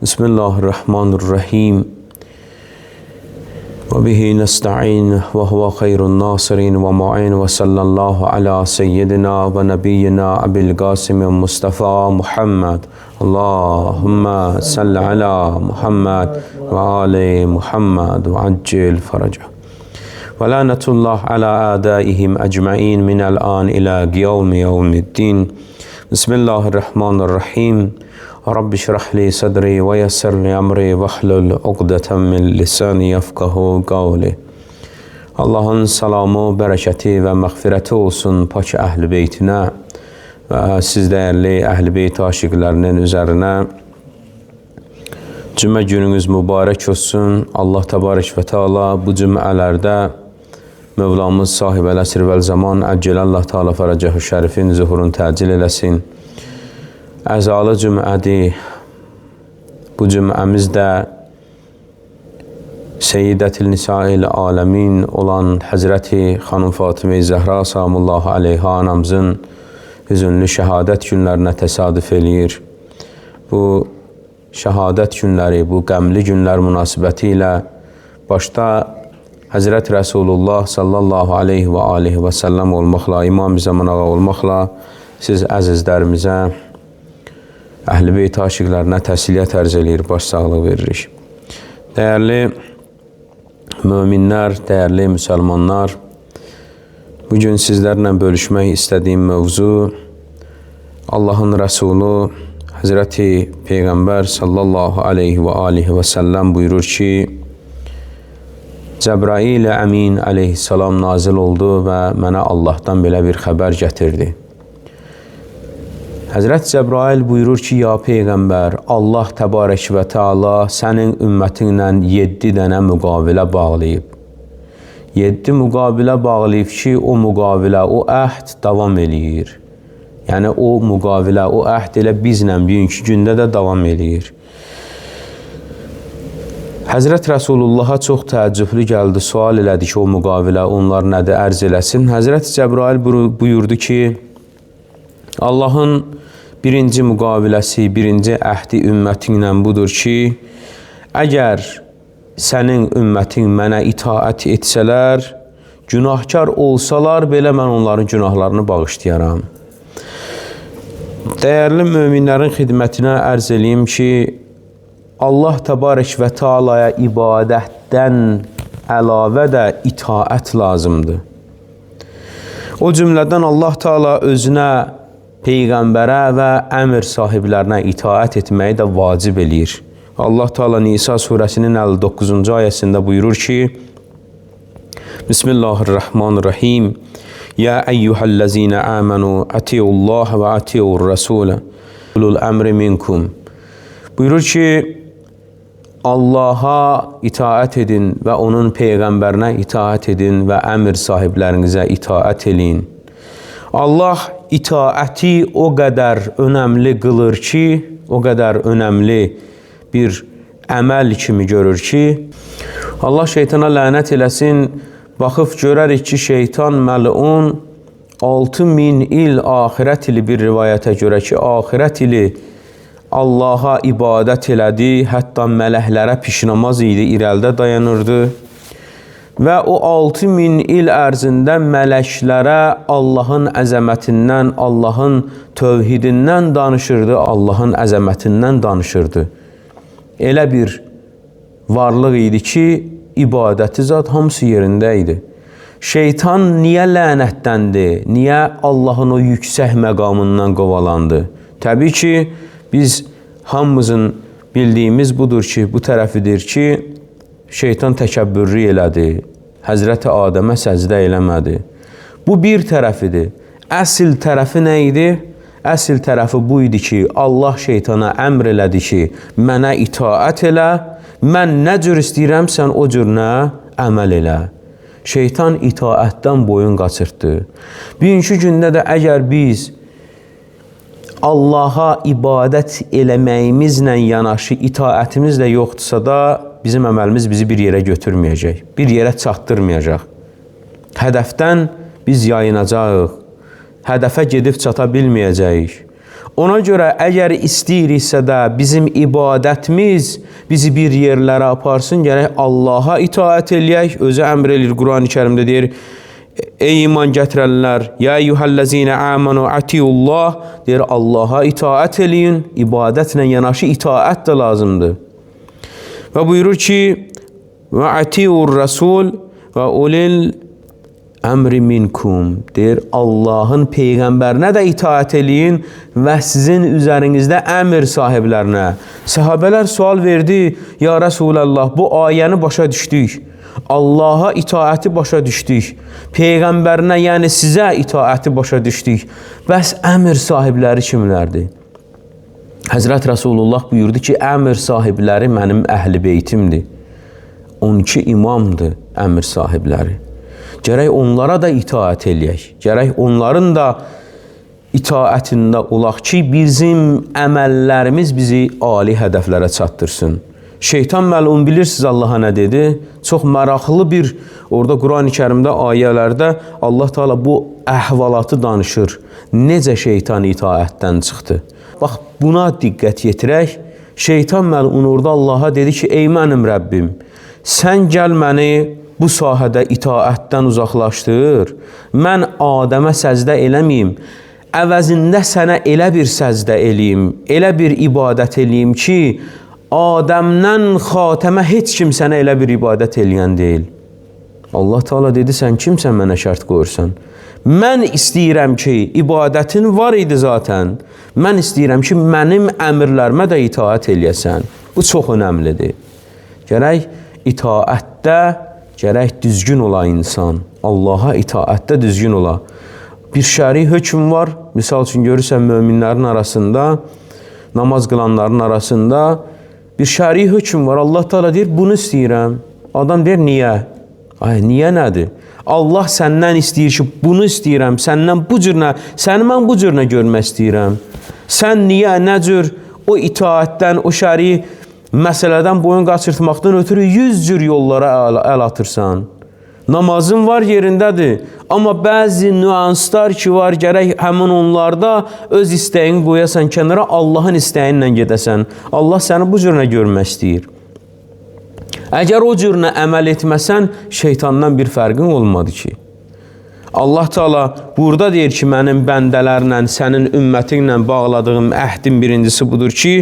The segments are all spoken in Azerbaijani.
Bismillahirrahmanirrahim. Ve bihi nesta'in ve huve hayrun nasirin ve mu'in ve sallallahu ala seyyidina ve nebiyyina Abil Qasim Mustafa Muhammed. Allahümme salli ala Muhammed ve ali Muhammed ve accil faraca. Ve lanetullah ala adaihim ecma'in minel an ila yevmiddin. Bismillahirrahmanirrahim. Rabbi şrah li sadri ve yessir li emri ve hlul uqdeten min lisani yefkahu qavli. Allah'ın salamı, bərəkəti və məğfirəti olsun pak əhl-i beytinə və siz dəyərli əhl-i beyt aşiqlərinin üzərinə. Cümə gününüz mübarək olsun. Allah təbarək və teala bu cümlələrdə Mövlamız sahib ələsr vəl zaman əccələ Teala fərəcəh-ü şərifin zuhurunu təcil eləsin. Əzalı cümlədir. Bu cümləmizdə Seyyidətil Nisa'il Aləmin olan Həzrəti Xanım Fatimə-i Zəhra Salamullahu aleyha anamızın hüzünlü şəhadət günlərinə təsadüf eləyir. Bu şəhadət günləri, bu qəmli günlər münasibəti ilə başda Həzrət Rəsulullah sallallahu aleyhi və aleyhi və səlləm olmaqla, İmam-ı Zaman ağa olmaqla siz əzizlərimizə, Əhl-i Beyt aşiqlərinə təsliyyət ərz eləyir, baş sağlıq veririk. Dəyərli möminlər, dəyərli müsəlmanlar, bugün sizlərlə bölüşmək istədiyim mövzu Allahın Rəsulu Həzrəti Peyğəmbər sallallahu aleyhi və aleyhi və səlləm buyurur ki, Cəbrail Əmin aleyhissalam nazil oldu və mənə Allahdan belə bir xəbər gətirdi. Həzrət Cəbrail buyurur ki, ya Peyğəmbər, Allah təbarək və teala sənin ümmətinlə 7 dənə müqavilə bağlayıb. 7 müqavilə bağlayıb ki, o müqavilə, o əhd davam eləyir. Yəni, o müqavilə, o əhd elə bizlə bugünkü gündə də davam eləyir. Həzrət Rəsulullaha çox təəccüblü gəldi, sual elədi ki, o müqavilə onlar nədir, ərz eləsin. Həzrət Cəbrail buyurdu ki, Allahın birinci müqaviləsi, birinci əhdi ümmətinlə budur ki, əgər sənin ümmətin mənə itaət etsələr, günahkar olsalar, belə mən onların günahlarını bağışlayaram. Dəyərli möminlərin xidmətinə ərz eləyim ki, Allah təbarək və tealaya ibadətdən əlavə də itaət lazımdır. O cümlədən Allah Teala özünə, Peyğəmbərə və əmr sahiblərinə itaət etməyi də vacib eləyir. Allah Teala Nisa surəsinin 59-cu ayəsində buyurur ki, Bismillahirrahmanirrahim. Ya eyyuhəl-ləzinə əmənu ati'ullah və ati'ur rəsulə ulul əmri minkum. Buyurur ki, Allaha itaət edin və onun Peyğəmbərinə itaət edin və əmr sahiblərinizə itaət edin. Allah itaəti o qədər önəmli qılır ki, o qədər önəmli bir əməl kimi görür ki, Allah şeytana lənət eləsin, baxıb görərik ki, şeytan məlun 6000 il axirət ili bir rivayətə görə ki, axirət ili Allaha ibadət elədi, hətta mələklərə pişnamaz idi, irəldə dayanırdı. Və o 6000 il ərzində mələklərə Allahın əzəmətindən, Allahın tövhidindən danışırdı, Allahın əzəmətindən danışırdı. Elə bir varlıq idi ki, ibadəti zat hamısı yerində idi. Şeytan niyə lənətləndi, niyə Allahın o yüksək məqamından qovalandı? Təbii ki, biz hamımızın bildiyimiz budur ki, bu tərəfidir ki, şeytan təkəbbürlü elədi, Həzrəti Adəmə səcdə eləmədi. Bu bir tərəfidir. Əsl tərəfi nə idi? Əsl tərəfi bu idi ki, Allah şeytana əmr elədi ki, mənə itaət elə, mən nə cür istəyirəm, sən o cür nə əməl elə. Şeytan itaətdən boyun qaçırtdı. Bugünkü gündə də əgər biz Allaha ibadət eləməyimizlə yanaşı itaətimiz də yoxdursa da, bizim əməlimiz bizi bir yerə götürməyəcək, bir yerə çatdırmayacaq. Hədəfdən biz yayınacağıq, hədəfə gedib çata bilməyəcəyik. Ona görə əgər istəyiriksə də bizim ibadətimiz bizi bir yerlərə aparsın, gərək Allaha itaət eləyək. Özü əmr eləyir, Qurani Kərimdə deyir, ey iman gətirənlər, ya eyyuhəl-ləzinə əmənu atiullah, deyir, Allaha itaət eləyin, ibadətlə yanaşı itaət də lazımdır. Və buyurur ki, və atiur rəsul və ulil əmri minkum, deyir, Allahın Peyğəmbərinə də itaət eləyin və sizin üzərinizdə əmr sahiblərinə. Səhabələr sual verdi, ya Rəsulallah, bu ayəni başa düşdük, Allaha itaəti başa düşdük, Peyğəmbərinə, yəni sizə itaəti başa düşdük, bəs əmr sahibləri kimlərdir? Həzrət Rasulullah buyurdu ki, əmr sahibləri mənim əhl-i beytimdir, 12 imamdır əmr sahibləri. Gərək onlara da itaət eləyək. Gərək onların da itaətində olaq ki, bizim əməllərimiz bizi ali hədəflərə çatdırsın. Şeytan məlun bilirsiniz Allaha nə dedi? Çox maraqlı bir, orada Qurani Kərimdə, ayələrdə Allah Teala bu əhvalatı danışır. Necə şeytan itaətdən çıxdı? Bax, buna diqqət yetirək. Şeytan məlun orada Allaha dedi ki, ey mənim Rəbbim, sən gəl məni bu sahədə itaətdən uzaqlaşdır, mən Adəmə səzdə eləməyim, əvəzində sənə elə bir səzdə eləyim, elə bir ibadət eləyim ki, Adəmdən xatəmə heç kim sənə elə bir ibadət eləyən deyil. Allah Teala dedi, sən kimsən mənə şərt qoyursan? Mən istəyirəm ki, ibadətin var idi zaten, mən istəyirəm ki, mənim əmrlərimə də itaət eləyəsən. Bu çox önəmlidir. Gərək itaətdə gərək düzgün ola insan. Allaha itaətdə düzgün ola. Bir şəri hökm var. Misal üçün görürsən möminlərin arasında, namaz qılanların arasında bir şəri hökm var. Allah Teala deyir, bunu istəyirəm. Adam deyir, niyə? Ay, niyə nədir? Allah səndən istəyir ki, bunu istəyirəm. Səndən bu cürünə, səni mən bu cürünə görmək istəyirəm. Sən niyə, nə cür o itaətdən, o şəri məsələdən boyun qaçırtmaqdan ötürü 100 cür yollara əl atırsan. Namazın var yerindədir, amma bəzi nüanslar ki var, gərək həmin onlarda öz istəyini qoyasan kənara, Allahın istəyinlə gedəsən. Allah səni bu cürünə görmək istəyir. Əgər o cürünə əməl etməsən, şeytandan bir fərqin olmadı ki. Allah Teala burada deyir ki, mənim bəndələrlə, sənin ümmətinlə bağladığım əhdin birincisi budur ki,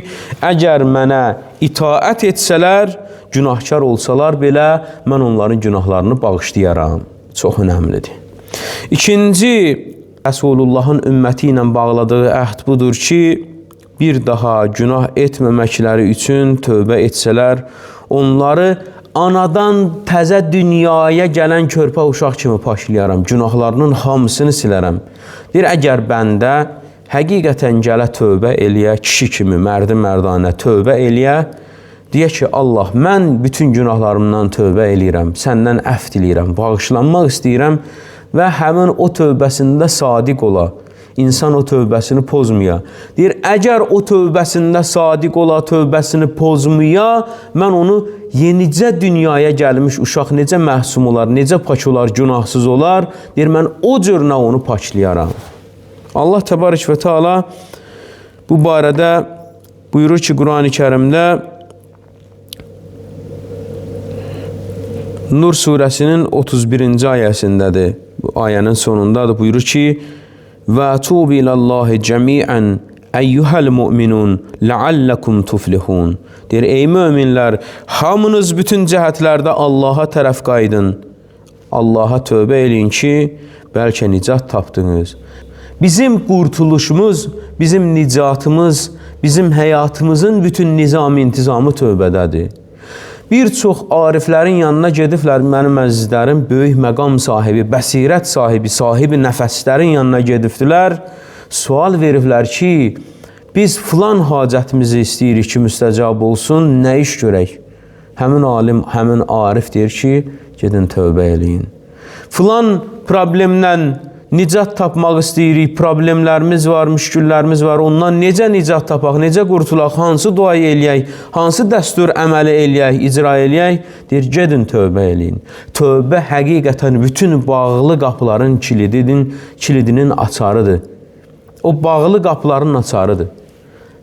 əgər mənə itaət etsələr, günahkar olsalar belə, mən onların günahlarını bağışlayaram. Çox önəmlidir. İkinci, Rəsulullahın ümməti ilə bağladığı əhd budur ki, bir daha günah etməməkləri üçün tövbə etsələr, onları anadan təzə dünyaya gələn körpə uşaq kimi paşlayaram, günahlarının hamısını silərəm. Deyir, əgər bəndə həqiqətən gələ tövbə eləyə, kişi kimi, mərdi-mərdanə tövbə eləyə, deyə ki, Allah, mən bütün günahlarımdan tövbə eləyirəm, səndən əfv diləyirəm, bağışlanmaq istəyirəm və həmin o tövbəsində sadiq ola. İnsan o tövbəsini pozmuya. Deyir, əgər o tövbəsində sadiq ola, tövbəsini pozmuya, mən onu yenicə dünyaya gəlmiş uşaq necə məhsum olar, necə pak olar, günahsız olar, deyir, mən o cürünə onu paklayaram. Allah Təbarək və Teala bu barədə buyurur ki, Qurani Kərimdə Nur surəsinin 31-ci ayəsindədir. Bu ayənin sonundadır. Buyurur ki, və tubu ilallahi cəmiən əyyuhəl müminun ləalləkum tuflihun. Deyir, ey möminlər, hamınız bütün cəhətlərdə Allaha tərəf qaydın. Allaha tövbə eləyin ki, bəlkə nicat tapdınız. Bizim qurtuluşumuz, bizim nicatımız, bizim həyatımızın bütün nizam-intizamı tövbədədir. Bir çox ariflərin yanına gediblər, mənim əzizlərim, böyük məqam sahibi, bəsirət sahibi, sahibi nəfəslərin yanına gedibdilər. Sual veriblər ki, biz filan hacətimizi istəyirik ki, müstəcab olsun, nə iş görək? Həmin alim, həmin arif deyir ki, gedin tövbə eləyin. Filan problemdən nicat tapmaq istəyirik, problemlərimiz var, müşküllərimiz var, ondan necə nicat tapaq, necə qurtulaq, hansı dua eləyək, hansı dəstur əməli eləyək, icra eləyək, deyir, gedin tövbə eləyin. Tövbə həqiqətən bütün bağlı qapıların kilidinin açarıdır. O bağlı qapıların açarıdır.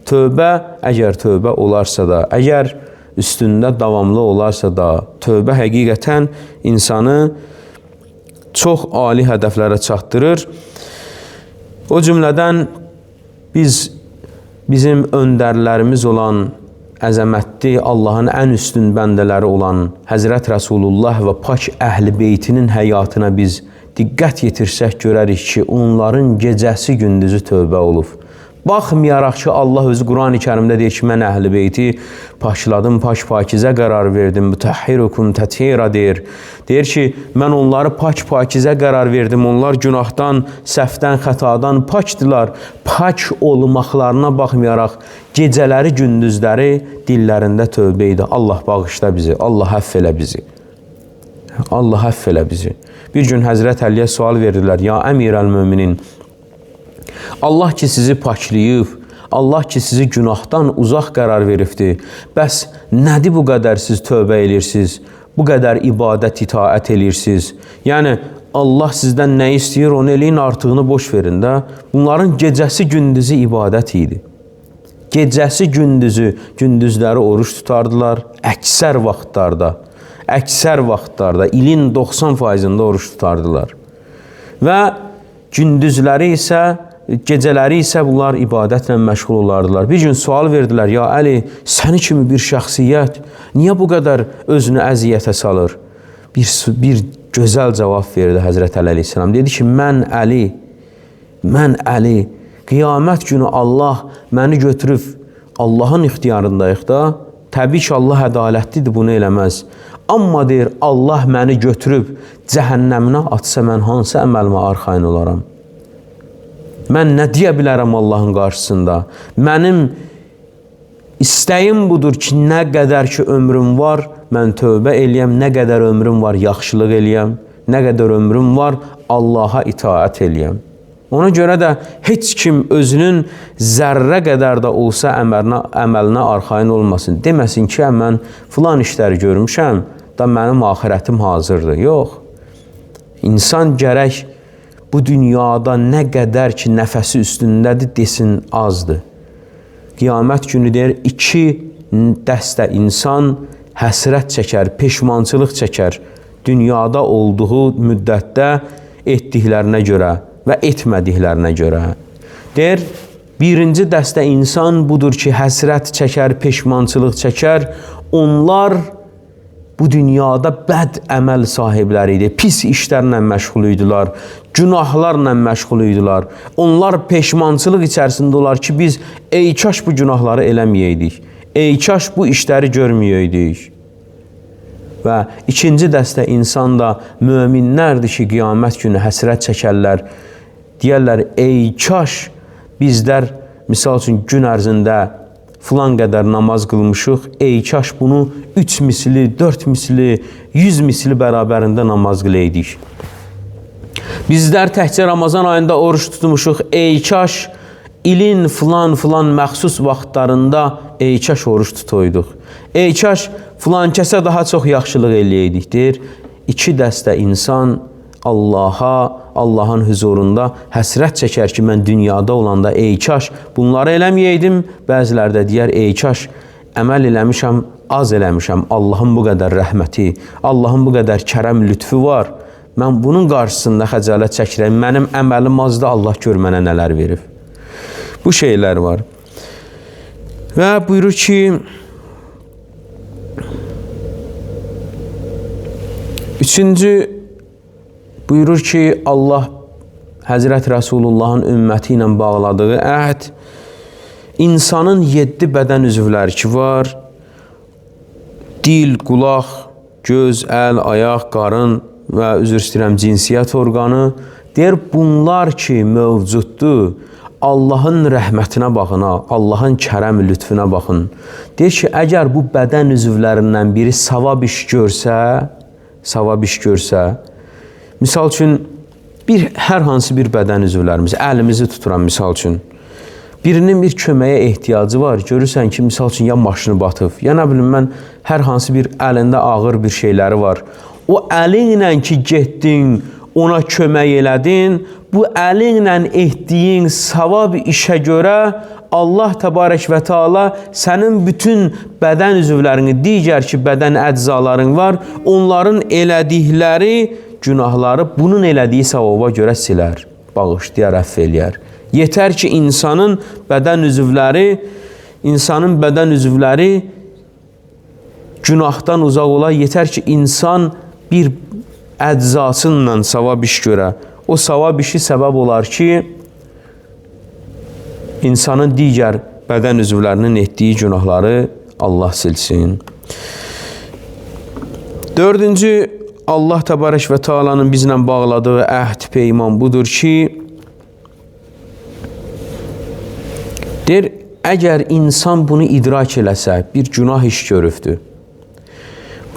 Tövbə, əgər tövbə olarsa da, əgər üstündə davamlı olarsa da, tövbə həqiqətən insanı çox ali hədəflərə çatdırır. O cümlədən bizim öndərlərimiz olan, əzəmətli, Allahın ən üstün bəndələri olan Həzrət Rəsulullah və pak əhl-i beytinin həyatına biz diqqət yetirsək görərik ki, onların gecəsi gündüzü tövbə olub. Baxmayaraq ki, Allah özü Quran-ı Kərimdə deyir ki, mən əhl-i beyti pakladım, pakizə qərar verdim, mütəhhirukum təthira deyir. Deyir ki, mən onları pakizə qərar verdim, onlar günahdan, səhvdən, xətadan pakdılar. Pak olmaqlarına baxmayaraq, gecələri, gündüzləri dillərində tövbə idi. Allah bağışla bizi, Allah əff elə bizi. Allah əff elə bizi. Bir gün Həzrət Əliyə sual verirlər, ya əmirəl-müminin, Allah ki sizi paklayıb, Allah ki sizi günahdan uzaq qərar veribdir. Bəs nədir bu qədər siz tövbə edirsiniz, bu qədər ibadət, itaət edirsiniz? Yəni, Allah sizdən nə istəyir, onu eləyin, artığını boş verin də. Bunların gecəsi, gündüzü ibadət idi. Gecəsi, gündüzü, gündüzləri oruç tutardılar, əksər vaxtlarda, ilin 90%'ında oruç tutardılar. Və gündüzləri isə, gecələri isə bunlar ibadətlə məşğul olardılar. Bir gün sual verdilər, ya Əli, səni kimi bir şəxsiyyət niyə bu qədər özünü əziyyətə salır? Bir gözəl cavab verdi Həzrət Əli əleyhissalam. Dedi ki, mən Əli, qiyamət günü Allah məni götürüb, Allahın ixtiyarındayıq da, təbii ki, Allah ədalətlidir, bunu eləməz. Amma deyir, Allah məni götürüb cəhənnəminə atsa, mən hansı əməlimə arxayın olaram? Mən nə deyə bilərəm Allahın qarşısında? Mənim istəyim budur ki, nə qədər ki ömrüm var, mən tövbə eləyəm, nə qədər ömrüm var, yaxşılıq eləyəm, nə qədər ömrüm var, Allaha itaət eləyəm. Ona görə də heç kim özünün zərrə qədər də olsa əməlinə arxayın olmasın. Deməsin ki, mən filan işləri görmüşəm, da mənim axirətim hazırdır. Yox. İnsan gərək bu dünyada nə qədər ki nəfəsi üstündədir, desin azdır. Qiyamət günü deyir, 2 dəstə insan həsrət çəkər, peşmançılıq çəkər. Dünyada olduğu müddətdə etdiklərinə görə və etmədiklərinə görə. Deyir, birinci dəstə insan budur ki, həsrət çəkər, peşmançılıq çəkər. Onlar bu dünyada bəd əməl sahibləri idi, pis işlərlə məşğul idilər, günahlarla məşğul idilər. Onlar peşmançılıq içərisində olar ki, biz ey kaş bu günahları eləməyəydik, ey kaş bu işləri görməyəydik. Və ikinci dəstə insan da möminlərdir ki, qiyamət günü həsrət çəkərlər. Deyərlər, ey kaş bizlər, misal üçün gün ərzində filan qədər namaz qılmışıq, ey kaş bunu 3 misli, 4 misli, 100 misli bərabərində namaz qıləydik. Bizlər təkcə Ramazan ayında oruç tutmuşuq, ey kaş ilin filan məxsus vaxtlarında ey kaş oruç tutoyduq. Ey kaş filan kəsə daha çox yaxşılıq eləyəydik, deyir. 2 dəstə insan Allahın huzurunda həsrət çəkər ki, mən dünyada olanda ey kaş bunları eləməyəydim. Bəziləri də deyər, ey kaş əməl eləmişəm, az eləmişəm. Allahın bu qədər rəhməti, Allahın bu qədər kərəm lütfü var. Mən bunun qarşısında xəcalət çəkirəm. Mənim əməlim azdır, Allah gör mənə nələr verib. Bu şeylər var. Və buyurur ki, buyurur ki, Allah Həzrət Rəsulullahın ümməti ilə bağladığı əhd, insanın 7 bədən üzvləri ki var, dil, qulaq, göz, əl, ayaq, qarın və üzr istəyirəm, cinsiyyət orqanı, deyir, bunlar ki mövcuddur, Allahın rəhmətinə baxın, Allahın kərəm lütfüne baxın. Deyir ki, əgər bu bədən üzvlərindən biri savab iş görsə, misal üçün, hər hansı bir bədən üzvlərimiz, əlimizi tuturam misal üçün, birinin bir köməyə ehtiyacı var, görürsən ki, misal üçün, ya maşını batıb, ya nə bilim mən, hər hansı bir əlində ağır bir şeyləri var. O əlinlə ki, getdin, ona kömək elədin, bu əlinlə etdiyin savab işə görə Allah təbarək və Teala sənin bütün bədən üzvlərini, digər ki, bədən əczaların var, onların elədikləri günahları bunun elədiyi savaba görə silər, bağışlayar, əfv eləyər. Yetər ki, insanın bədən üzvləri günahdan uzaq ola, yetər ki, insan bir əczasınla savab iş görə. O savab işi səbəb olar ki, insanın digər bədən üzvlərinin etdiyi günahları Allah silsin. Dördüncü, Allah təbarək və Teala'nın bizlə bağladığı əhd, peyman budur ki, deyir, əgər insan bunu idrak eləsə, bir günah iş görübdür,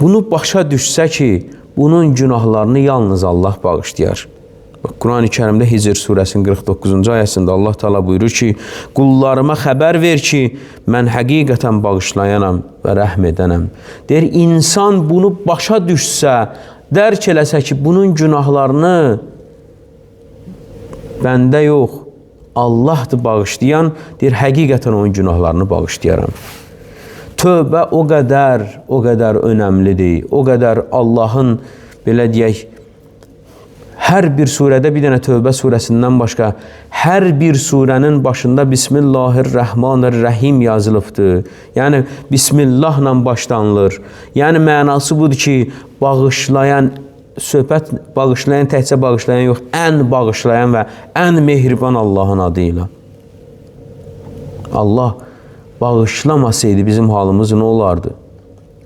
bunu başa düşsə ki, bunun günahlarını yalnız Allah bağışlayar. Quran-ı Kərimdə Hicr surəsinin 49-cu ayəsində Allah Teala buyurur ki, qullarıma xəbər ver ki, mən həqiqətən bağışlayanam və rəhm edənəm. Deyir, insan bunu başa düşsə, dərk eləsə ki, bunun günahlarını bəndə yox, Allahdır bağışlayan, deyir, həqiqətən onun günahlarını bağışlayaram. Tövbə o qədər önəmlidir, o qədər Allahın, belə deyək, hər bir surədə bir dənə Tövbə surəsindən başqa, hər bir surənin başında Bismillahirrahmanirrahim yazılıbdır. Yəni, Bismillahla başlanılır. Yəni, mənası budur ki, bağışlayan, söhbət bağışlayan, təkcə bağışlayan yox, ən bağışlayan və ən mehriban Allahın adıyla. Allah bağışlamasaydı bizim halımız nə olardı?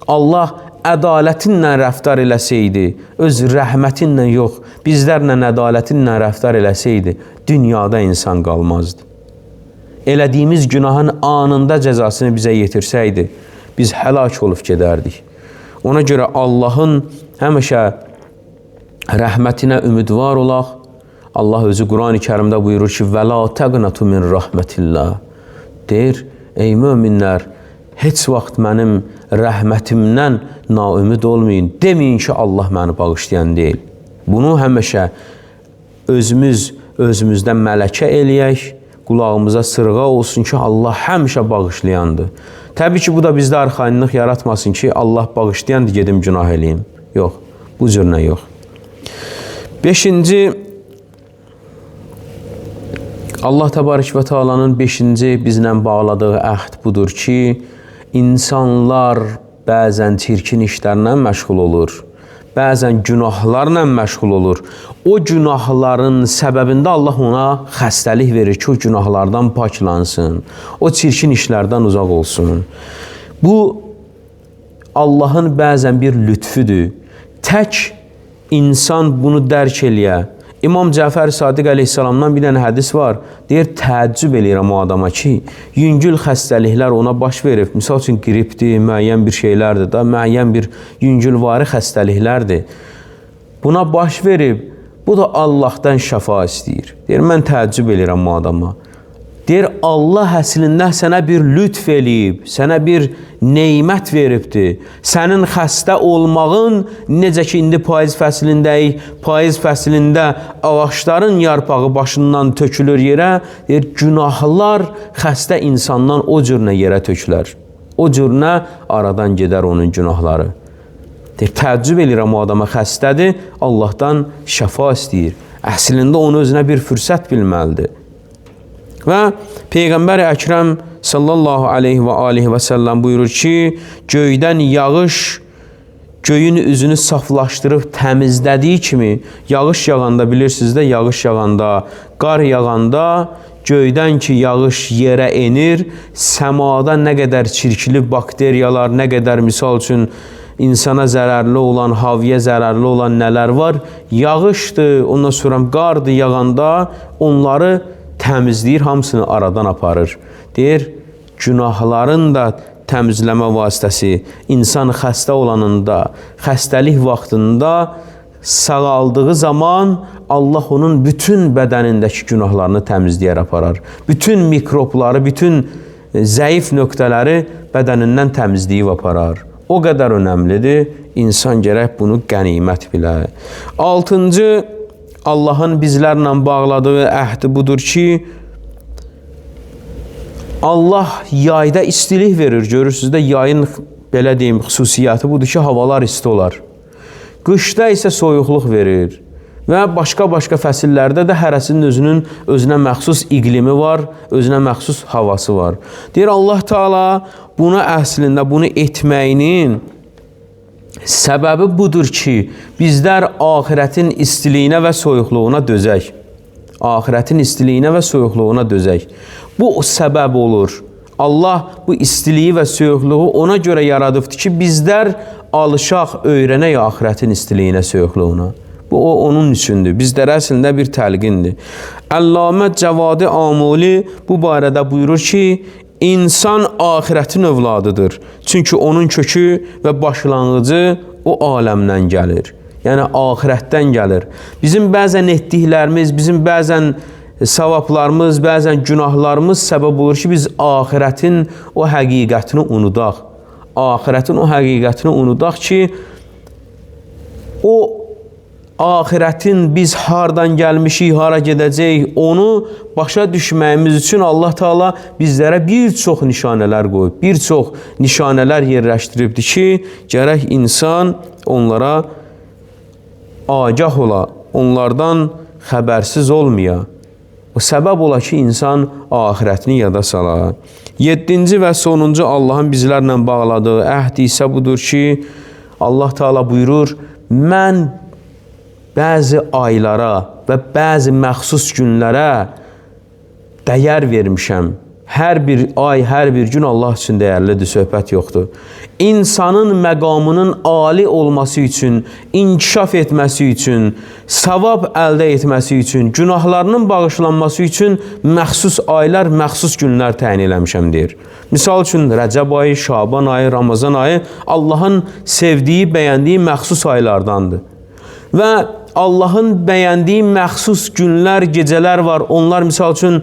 Allah ədalətinlə rəftar eləsəydi, öz rəhmətinlə yox, bizlərlə ədalətinlə rəftar eləsəydi, dünyada insan qalmazdı. Elədiyimiz günahın anında cəzasını bizə yetirsəydi, biz həlak olub gedərdik. Ona görə Allahın həmişə rəhmətinə ümidvar olaq. Allah özü Quran-ı Kərimdə buyurur ki, وَلَا تَقْنَتُ مِنْ رَحْمَةِ اللّٰهِ deyir, ey möminlər, heç vaxt mənim rəhmətimdən naümid olmayın. Deməyin ki, Allah məni bağışlayan deyil. Bunu həmişə özümüzdən mələkə eləyək, qulağımıza sırğa olsun ki, Allah həmişə bağışlayandır. Təbii ki, bu da bizdə arxayınlıq yaratmasın ki, Allah bağışlayandır, gedim günah eləyim. Yox, bu cürünə yox. 5-ci, Allah təbarək və Teala'nın 5-ci bizlə bağladığı əhd budur ki, insanlar bəzən çirkin işlərlə məşğul olur, bəzən günahlarla məşğul olur. O günahların səbəbində Allah ona xəstəlik verir ki, o günahlardan paklansın, o çirkin işlərdən uzaq olsun. Bu, Allahın bəzən bir lütfüdür. Tək insan bunu dərk eləyə. İmam Cəfər Sadiq əleyhissalamdan bir dənə hədis var. Deyir, təəccüb eləyirəm o adama ki, yüngül xəstəliklər ona baş verib. Misal üçün, qripdir, müəyyən bir şeylərdir da, müəyyən bir yüngülvari xəstəliklərdir. Buna baş verib, bu da Allahdan şəfa istəyir. Deyir, mən təəccüb eləyirəm o adama. Deyir, Allah əslində sənə bir lütf eləyib, sənə bir neymət veribdir. Sənin xəstə olmağın, necə ki, indi payız fəslindəyik, payız fəslində ağaçların yarpağı başından tökülür yerə, deyir, günahlar xəstə insandan o cürünə yerə tökülər. O cürünə aradan gedər onun günahları. Deyir, təəccüb eləyirəm o adama, xəstədir, Allahdan şəfa istəyir. Əslində onu özünə bir fürsət bilməlidir. Və Peyğəmbər Əkrəm sallallahu aleyhi və aleyhi və səlləm buyurur ki, göydən yağış göyün üzünü saflaşdırıb təmizlədiyi kimi, yağış yağanda bilirsiniz də, yağış yağanda, qar yağanda, göydən ki yağış yerə enir, səmada nə qədər çirkli bakteriyalar, nə qədər misal üçün insana zərərli olan, haviyə zərərli olan nələr var, yağışdır, ondan sonra qardır yağanda, onları təmizləyir, hamısını aradan aparır. Deyir, günahların da təmizləmə vasitəsi insan xəstə olanında, xəstəlik vaxtında sağaldığı zaman Allah onun bütün bədənindəki günahlarını təmizləyər aparar. Bütün mikrobları, bütün zəif nöqtələri bədənindən təmizləyib aparar. O qədər önəmlidir, insan gərək bunu qənimət bilə. 6-cı, Allahın bizlərlə bağladığı əhdi budur ki, Allah yayda istilik verir. Görürsünüz də yayın belə deyim xüsusiyyəti budur ki, havalar isti olar. Qışda isə soyuqluq verir. Və başqa fəsillərdə də hərəsinin özünə məxsus iqlimi var, özünə məxsus havası var. Deyir Allah Teala buna əslində bunu etməyinin səbəbi budur ki, bizlər axirətin istiliyinə və soyuqluğuna dözək. Axirətin istiliyinə və soyuqluğuna dözək. Bu səbəb olur. Allah bu istiliyi və soyuqluğu ona görə yaradıbdır ki, bizlər alışaq, öyrənək axirətin istiliyinə, soyuqluğuna. Bu onun üçündür. Bizlərə əslində bir təlqindir. Əllamə Cəvadi Amuli bu barədə buyurur ki, İnsan axirətin övladıdır. Çünki onun kökü və başlanğıcı o aləmdən gəlir. Yəni, axirətdən gəlir. Bizim bəzən etdiklərimiz, bizim bəzən savablarımız, bəzən günahlarımız səbəb olur ki, biz axirətin o həqiqətini unudaq. Axirətin o həqiqətini unudaq ki, o axirətin biz hardan gəlmişik, hara gedəcəyik, onu başa düşməyimiz üçün Allah Teala bizlərə bir çox nişanələr qoyub, bir çox nişanələr yerləşdiribdir ki, gərək insan onlara agah ola, onlardan xəbərsiz olmaya. O səbəb ola ki, insan axirətini yada sala. 7-ci və sonuncu Allahın bizlərlə bağladığı əhd isə budur ki, Allah Teala buyurur, mən bəzi aylara və bəzi məxsus günlərə dəyər vermişəm. Hər bir ay, hər bir gün Allah üçün dəyərlidir, söhbət yoxdur. İnsanın məqamının ali olması üçün, inkişaf etməsi üçün, savab əldə etməsi üçün, günahlarının bağışlanması üçün məxsus aylar, məxsus günlər təyin eləmişəm, deyir. Misal üçün, Rəcəb ayı, Şaban ayı, Ramazan ayı Allahın sevdiyi, bəyəndiyi məxsus aylardandır. Və Allahın bəyəndiyi məxsus günlər, gecələr var. Onlar misal üçün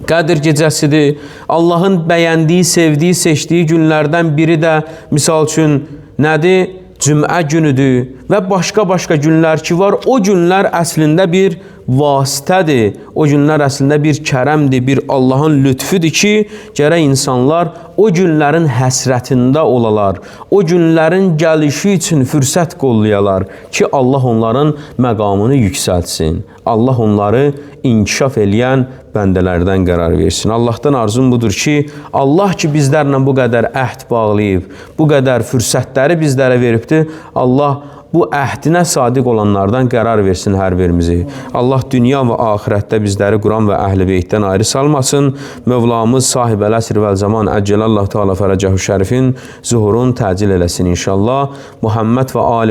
Qədir gecəsidir. Allahın bəyəndiyi, sevdiyi, seçdiyi günlərdən biri də misal üçün nədir? Cümə günüdür və başqa günlər ki var. O günlər əslində bir vasitədir. O günlər əslində bir kərəmdir, bir Allahın lütfüdür ki, gərək insanlar o günlərin həsrətində olalar. O günlərin gəlişi üçün fürsət qollayalar ki, Allah onların məqamını yüksəltsin. Allah onları inkişaf eləyən bəndələrdən qərar versin. Allahdan arzum budur ki, Allah ki bizlərlə bu qədər əhd bağlayıb, bu qədər fürsətləri bizlərə veribdir, Allah bu əhdinə sadiq olanlardan qərar versin hər birimizi. Allah dünya və axirətdə bizləri Quran və Əhl-i Beytdən ayrı salmasın. Mövlamız sahib əsr və zaman Əcəlallahu Teala fərəcəhu şərifin zuhurun təcil eləsin inşallah. Muhammed və alim